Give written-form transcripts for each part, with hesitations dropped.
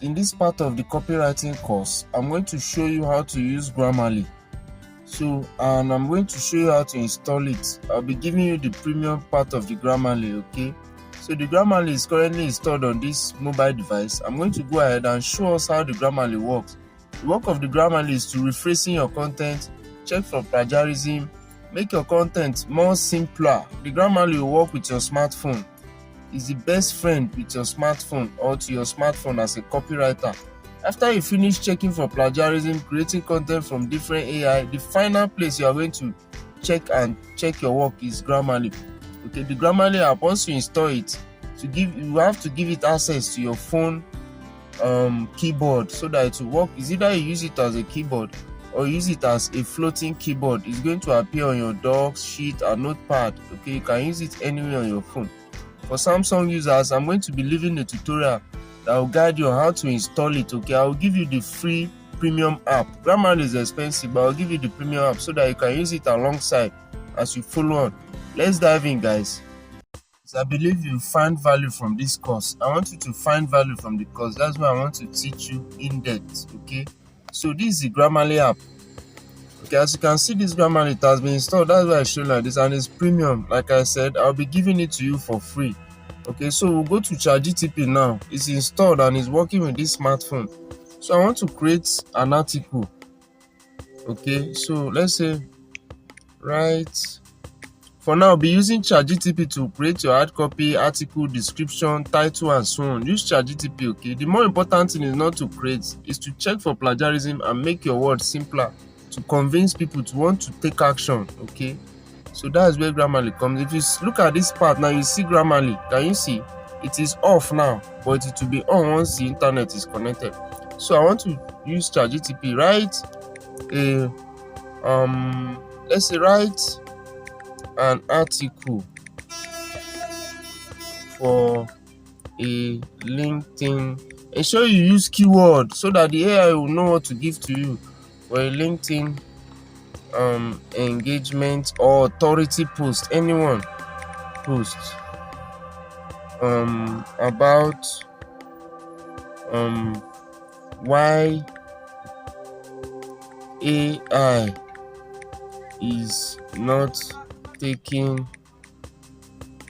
In this part of the copywriting course, I'm going to show you how to use Grammarly. And I'm going to show you how to install it. I'll be giving you the premium part of the Grammarly, okay? So the Grammarly is currently installed on this mobile device. I'm going to go ahead and show us how the Grammarly works. The work of the Grammarly is to rephrasing your content, check for plagiarism, make your content more simpler. The Grammarly will work with your smartphone. Is the best friend with your smartphone or to your smartphone as a copywriter. After you finish checking for plagiarism, creating content from different AI, the final place you are going to check your work is Grammarly. Okay, the Grammarly app, once you install it, you have to give it access to your phone keyboard so that it will work. Is either you use it as a keyboard or use it as a floating keyboard. It's going to appear on your docs, sheet, or notepad. Okay, you can use it anywhere on your phone. For Samsung users, I'm going to be leaving a tutorial that will guide you on how to install it. Okay, I will give you the free premium app. Grammarly is expensive, but I'll give you the premium app so that you can use it alongside as you follow on. Let's dive in, guys. So I believe you find value from this course. I want you to find value from the course. That's why I want to teach you in depth. Okay, so this is the Grammarly app. Okay, as you can see, this Grammarly, it has been installed. That's why I show like this, and it's premium. Like I said, I'll be giving it to you for free. Okay, so we'll go to ChatGPT now. It's installed and it's working with this smartphone. So I want to create an article. Okay, so let's say for now, I'll be using ChatGPT to create your hard copy, article, description, title, and so on. Use ChatGPT. Okay, the more important thing is not to create, is to check for plagiarism and make your words simpler to convince people to want to take action. Okay, so that's where Grammarly comes. If you look at this part now, you see Grammarly. Can you see it is off now, but it will be on once the internet is connected. So I want to use ChatGPT. Let's say write an article for a LinkedIn. Ensure you use keyword so that the AI will know what to give to you for a LinkedIn engagement or authority post. Anyone post about why AI is not taking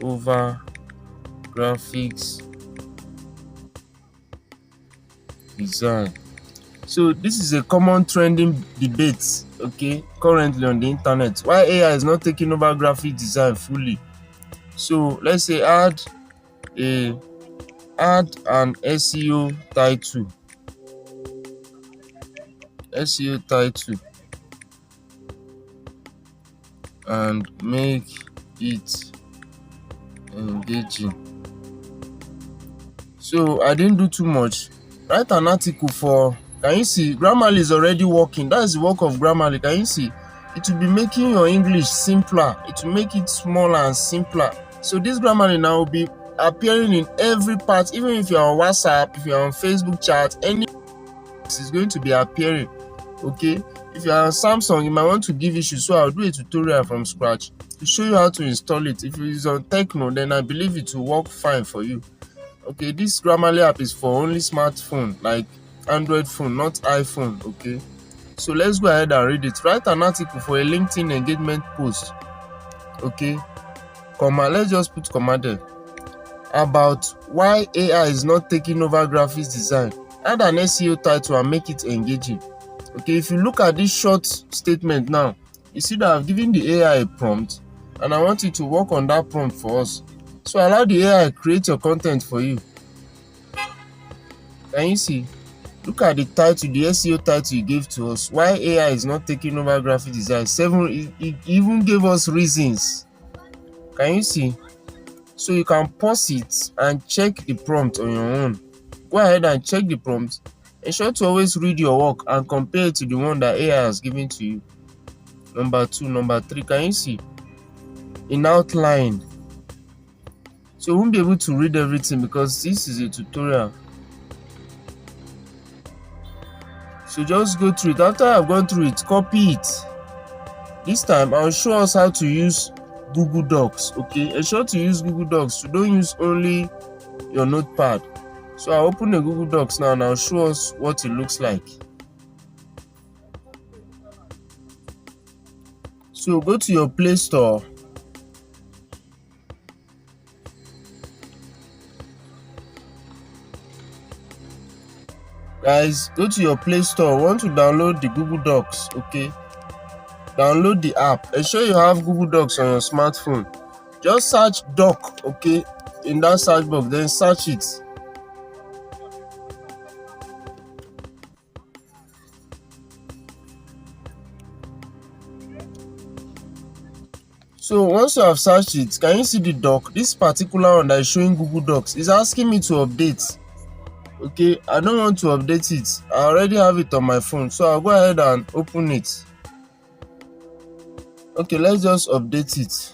over graphics design. So this is a common trending debate, okay, currently on the internet. Why AI is not taking over graphic design fully. So let's say add an SEO title. And make it engaging. So I didn't do too much. Write an article for, can you see Grammarly is already working. That is the work of Grammarly. Can you see it will be making your English simpler? It will make it smaller and simpler. So this Grammarly now will be appearing in every part. Even if you're on WhatsApp, if you're on Facebook chat, any is going to be appearing. Okay, if you are on Samsung, you might want to give issues, so I'll do a tutorial from scratch to show you how to install it. If it is on Tecno, then I believe it will work fine for you. Okay, this Grammarly app is for only smartphone, like Android phone, not iPhone. Okay, so let's go ahead and read it. Write an article for a LinkedIn engagement post. Okay, comma, let's just put comma there, about why AI is not taking over graphics design. Add an SEO title and make it engaging. Okay, if you look at this short statement now, you see that I've given the AI a prompt and I want it to work on that prompt for us. So allow the AI create your content for you. Can you see? Look at the title, the SEO title you gave to us. Why AI is not taking over graphic design. It even gave us reasons. Can you see? So you can pause it and check the prompt on your own. Go ahead and check the prompt. Ensure to always read your work and compare it to the one that AI has given to you. Number 2, number 3, can you see? In outline. So you won't be able to read everything because this is a tutorial. So just go through it. After I've gone through it, copy it. This time I'll show us how to use Google Docs. Okay, ensure to use Google Docs. So don't use only your notepad. So I'll open the Google Docs now and I'll show us what it looks like. So go to your Play Store. Guys, go to your Play Store. Want to download the Google Docs, okay? Download the app. Ensure you have Google Docs on your smartphone. Just search doc, okay, in that search box, then search it. So once you have searched it, can you see the doc? This particular one that is showing Google Docs is asking me to update. Okay, I don't want to update it. I already have it on my phone, so I'll go ahead and open it. Okay, let's just update it.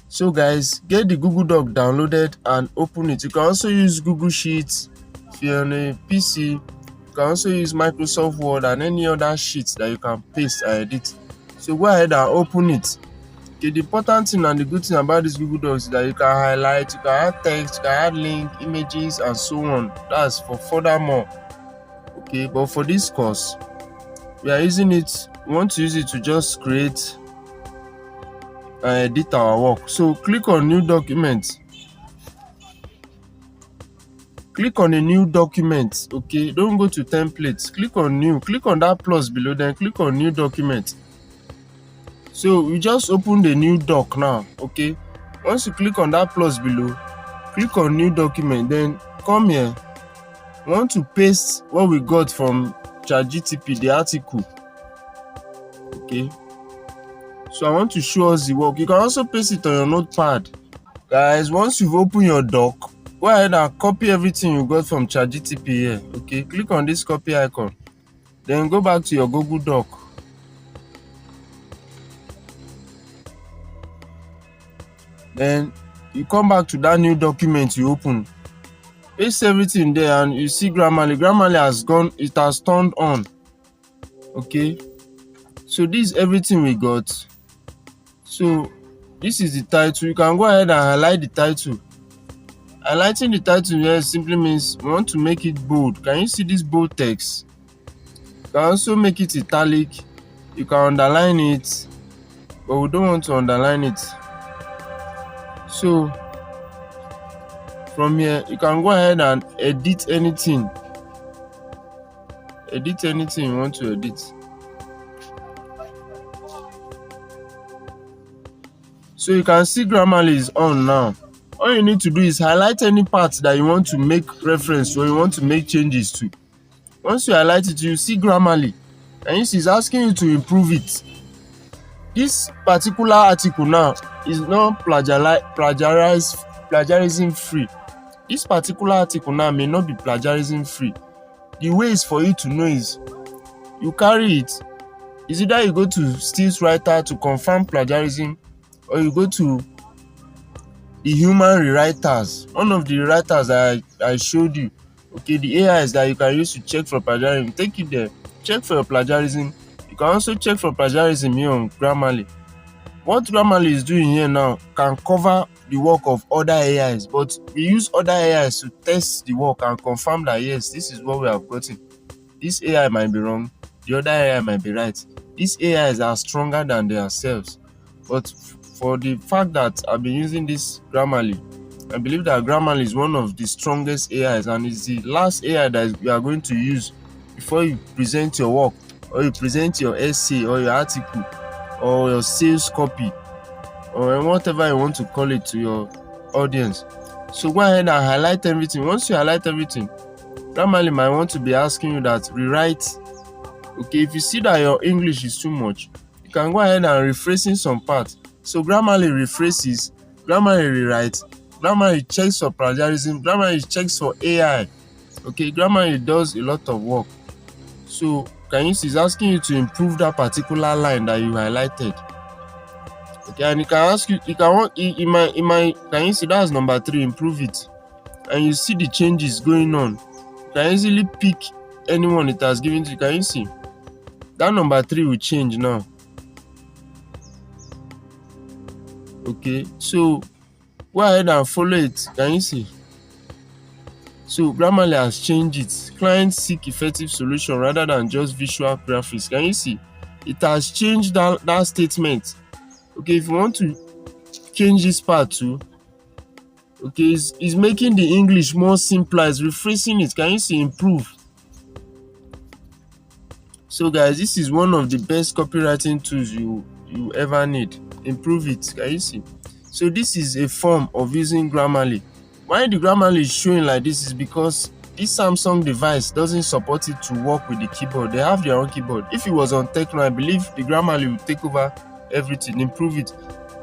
So guys, get the Google Doc downloaded and open it. You can also use Google Sheets if you're on a PC. You can also use Microsoft Word and any other sheets that you can paste and edit. So go ahead and open it. Okay, the important thing and the good thing about this Google Docs is that you can highlight, you can add text, you can add link, images, and so on. That's for furthermore. Okay, but for this course, we are using it. We want to use it to just create and edit our work. So click on New Document. Click on a new document. Okay, don't go to templates. Click on New. Click on that plus below, then click on New Document. So we just open the new doc now. Okay, once you click on that plus below, click on New Document, then come here. We want to paste what we got from ChatGPT, the article. Okay, so I want to show us the work. You can also paste it on your notepad. Guys, once you've opened your doc, go ahead and copy everything you got from ChatGPT here. Okay, click on this copy icon, then go back to your Google Doc. Then you come back to that new document you opened. Paste everything there and you see Grammarly. Grammarly has gone, it has turned on. Okay, so this is everything we got. So this is the title. You can go ahead and highlight the title. Highlighting the title here simply means we want to make it bold. Can you see this bold text? You can also make it italic. You can underline it, but we don't want to underline it. So from here, you can go ahead and edit anything. Edit anything you want to edit. So you can see Grammarly is on now. All you need to do is highlight any part that you want to make reference to or you want to make changes to. Once you highlight it, you see Grammarly, and it's asking you to improve it. This particular article now is not plagiarism free. This particular article now may not be plagiarism free. The ways for you to know is you carry it. Is either you go to Steve's Writer to confirm plagiarism, or you go to the human rewriters. One of the rewriters that I showed you. Okay, the AIs that you can use to check for plagiarism. Take it there. Check for your plagiarism. You can also check for plagiarism here on Grammarly. What Grammarly is doing here now can cover the work of other AIs, but we use other AIs to test the work and confirm that yes, this is what we have gotten. This AI might be wrong, the other AI might be right. These AIs are stronger than themselves, but for the fact that I've been using this Grammarly, I believe that Grammarly is one of the strongest AIs and is the last AI that you are going to use before you present your work, or you present your essay or your article or your sales copy or whatever you want to call it to your audience. So go ahead and highlight everything. Once you highlight everything, Grammarly might want to be asking you that rewrite. Okay, if you see that your English is too much, you can go ahead and rephrasing some parts. So Grammarly rephrases, Grammarly rewrites, Grammarly checks for plagiarism, Grammarly checks for AI. Okay, Grammarly does a lot of work. So can you see it's asking you to improve that particular line that you highlighted. Okay, and it can ask you, you can want can you see that's number 3, improve it. And you see the changes going on. You can easily pick anyone it has given to you. Can you see? That number 3 will change now. Okay, so Go ahead and follow it. Can you see? So Grammarly has changed it. Clients seek effective solution rather than just visual graphics. Can you see? It has changed that statement. Okay, if you want to change this part too, okay, it's making the English more simpler. It's rephrasing it. Can you see? Improve. So guys, this is one of the best copywriting tools you ever need. Improve it. Can you see? So this is a form of using Grammarly. Why the Grammarly is showing like this is because this Samsung device doesn't support it to work with the keyboard. They have their own keyboard. If it was on Tecno, I believe the Grammarly will take over everything, improve it.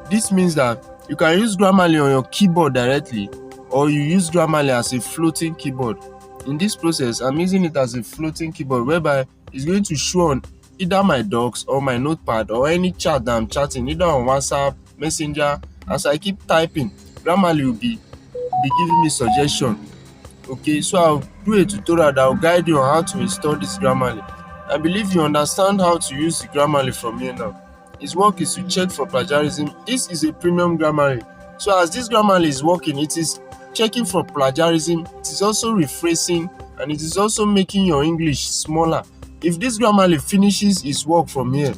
This means that you can use Grammarly on your keyboard directly, or you use Grammarly as a floating keyboard. In this process, I'm using it as a floating keyboard, whereby it's going to show on either my docs or my notepad or any chat that I'm chatting, either on WhatsApp, Messenger. As I keep typing, Grammarly will be giving me suggestion. Okay, so I'll do a tutorial that will guide you on how to install this Grammarly. I believe you understand how to use the Grammarly from here now. Its work is to check for plagiarism. This is a premium Grammarly. So as this Grammarly is working, it is checking for plagiarism. It is also rephrasing, and it is also making your English smaller. If this Grammarly finishes its work from here,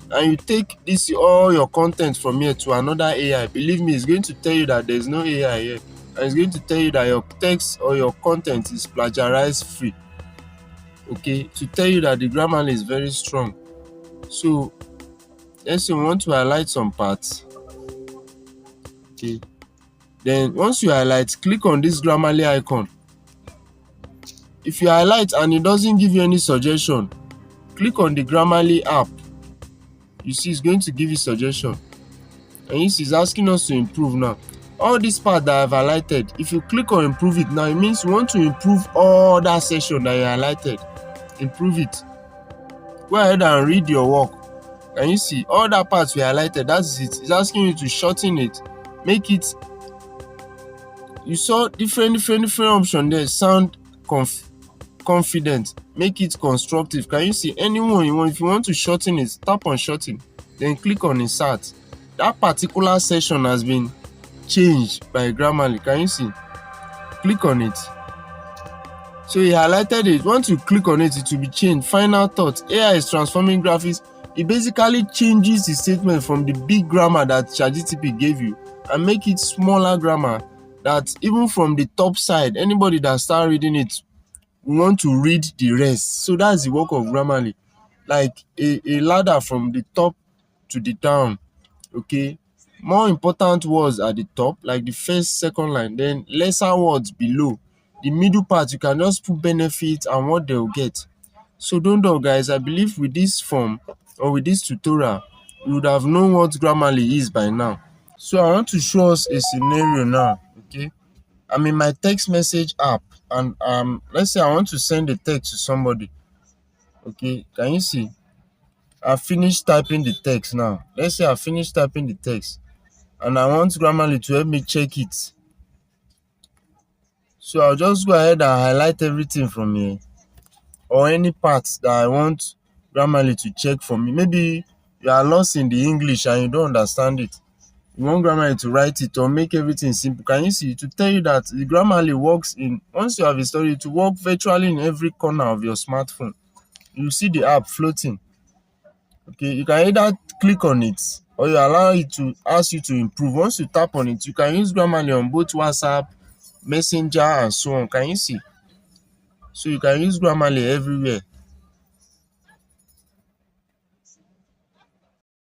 and you take all your content from here to another AI, believe me, it's going to tell you that there's no AI here, and it's going to tell you that your text or your content is plagiarized free. Okay, to tell you that the Grammarly is very strong. So let's say we want to highlight some parts. Okay, then once you highlight, click on this Grammarly icon. If you highlight and it doesn't give you any suggestion, click on the Grammarly app. You see, it's going to give you suggestion, and you see it's asking us to improve now. All this part that I've highlighted, if you click on improve it now, it means you want to improve all that section that you highlighted. Improve it. Go ahead and read your work, and you see all that part we highlighted. That's it. It's asking you to shorten it, make it. You saw different options there. Sound confident, make it constructive. Can you see anyone you want? If you want to shorten it, tap on shorten, then click on insert. That particular section has been changed by Grammarly. Can you see? Click on it. So you highlighted it. Once you click on it, it will be changed. Final thought: AI is transforming graphics. It basically changes the statement from the big grammar that ChatGPT gave you and make it smaller grammar that even from the top side, anybody that start reading it, we want to read the rest. So that's the work of Grammarly, like a ladder from the top to the down. Okay, more important words at the top, like the first, second line, then lesser words below. The middle part, you can just put benefits and what they'll get. So don't know, guys. I believe with this form or with this tutorial, you would have known what Grammarly is by now. So I want to show us a scenario now. Okay, I'm in my text message app, and let's say I want to send a text to somebody. Okay, can you see? I finished typing the text now. Let's say I finished typing the text, and I want Grammarly to help me check it. So I'll just go ahead and highlight everything from here, or any parts that I want Grammarly to check for me. Maybe you are lost in the English and you don't understand it. You want Grammarly to write it or make everything simple. Can you see? To tell you that the Grammarly works in, once you have installed it, to work virtually in every corner of your smartphone. You see the app floating. Okay, you can either click on it or you allow it to ask you to improve. Once you tap on it, you can use Grammarly on both WhatsApp, Messenger, and so on. Can you see? So you can use Grammarly everywhere.